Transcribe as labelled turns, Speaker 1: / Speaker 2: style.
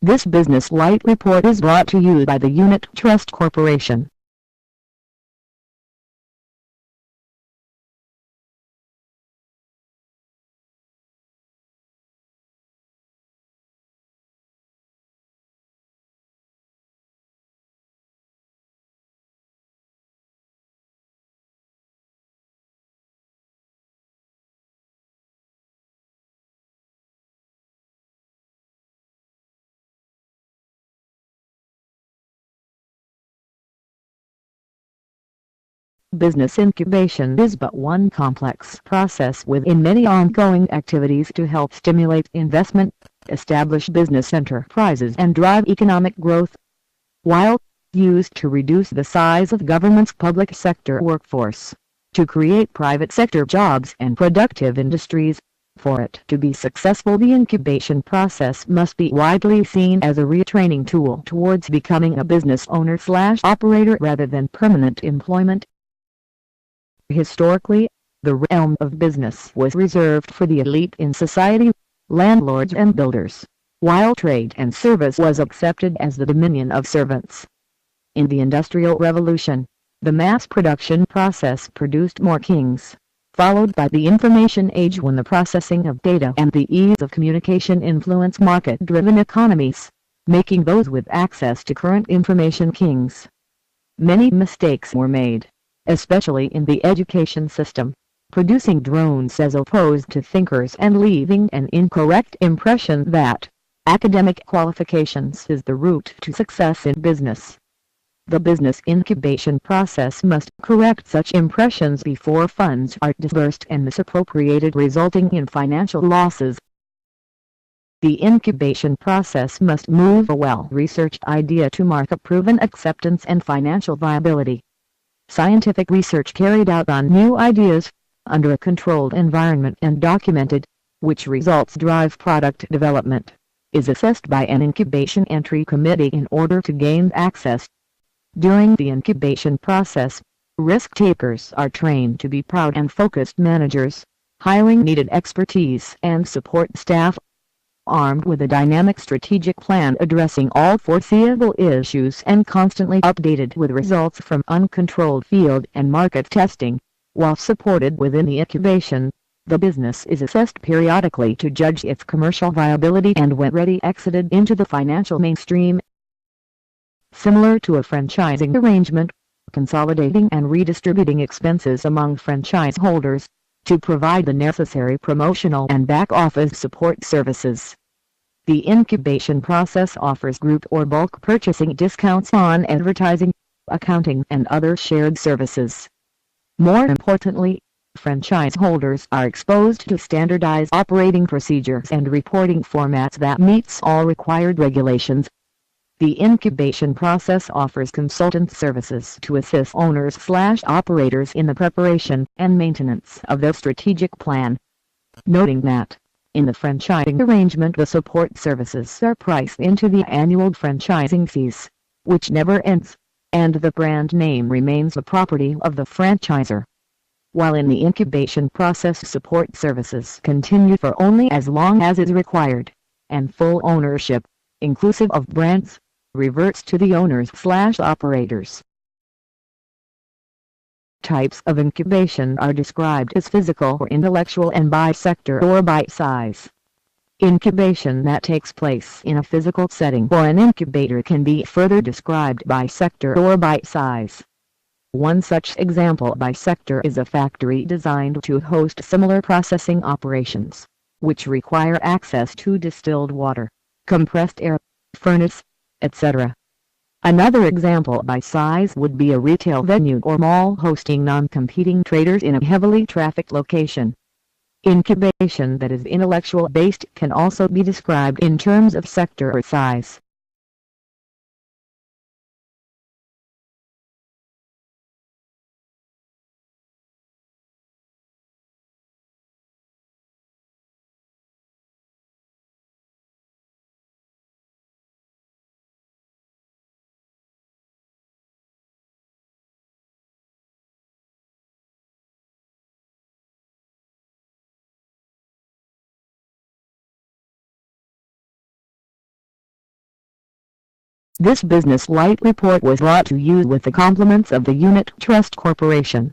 Speaker 1: This Business Light report is brought to you by the Unit Trust Corporation. Business incubation is but one complex process within many ongoing activities to help stimulate investment, establish business enterprises and drive economic growth. While used to reduce the size of government's public sector workforce, to create private sector jobs and productive industries, for it to be successful, the incubation process must be widely seen as a retraining tool towards becoming a business owner/operator rather than permanent employment. Historically, the realm of business was reserved for the elite in society, landlords and builders, while trade and service was accepted as the dominion of servants. In the Industrial Revolution, the mass production process produced more kings, followed by the information age when the processing of data and the ease of communication influenced market-driven economies, making those with access to current information kings. Many mistakes were made, especially in the education system, producing drones as opposed to thinkers and leaving an incorrect impression that academic qualifications is the route to success in business. The business incubation process must correct such impressions before funds are disbursed and misappropriated, resulting in financial losses. The incubation process must move a well-researched idea to market-proven acceptance and financial viability. Scientific research carried out on new ideas, under a controlled environment and documented, which results drive product development, is assessed by an incubation entry committee in order to gain access. During the incubation process, risk-takers are trained to be proud and focused managers, hiring needed expertise and support staff. Armed with a dynamic strategic plan addressing all foreseeable issues and constantly updated with results from uncontrolled field and market testing, while supported within the incubation, the business is assessed periodically to judge its commercial viability and when ready exited into the financial mainstream. Similar to a franchising arrangement, consolidating and redistributing expenses among franchise holders, to provide the necessary promotional and back-office support services. The incubation process offers group or bulk purchasing discounts on advertising, accounting and other shared services. More importantly, franchise holders are exposed to standardized operating procedures and reporting formats that meets all required regulations. The incubation process offers consultant services to assist owners/operators in the preparation and maintenance of their strategic plan. Noting that, in the franchising arrangement, the support services are priced into the annual franchising fees, which never ends, and the brand name remains the property of the franchisor. While in the incubation process, support services continue for only as long as is required, and full ownership, inclusive of brands, reverts to the owners/operators. Types of incubation are described as physical or intellectual and by sector or by size. Incubation that takes place in a physical setting or an incubator can be further described by sector or by size. One such example by sector is a factory designed to host similar processing operations, which require access to distilled water, compressed air, furnace, etc. Another example by size would be a retail venue or mall hosting non-competing traders in a heavily trafficked location. Incubation that is intellectual-based can also be described in terms of sector or size. This business light report was brought to you with the compliments of the Unit Trust Corporation.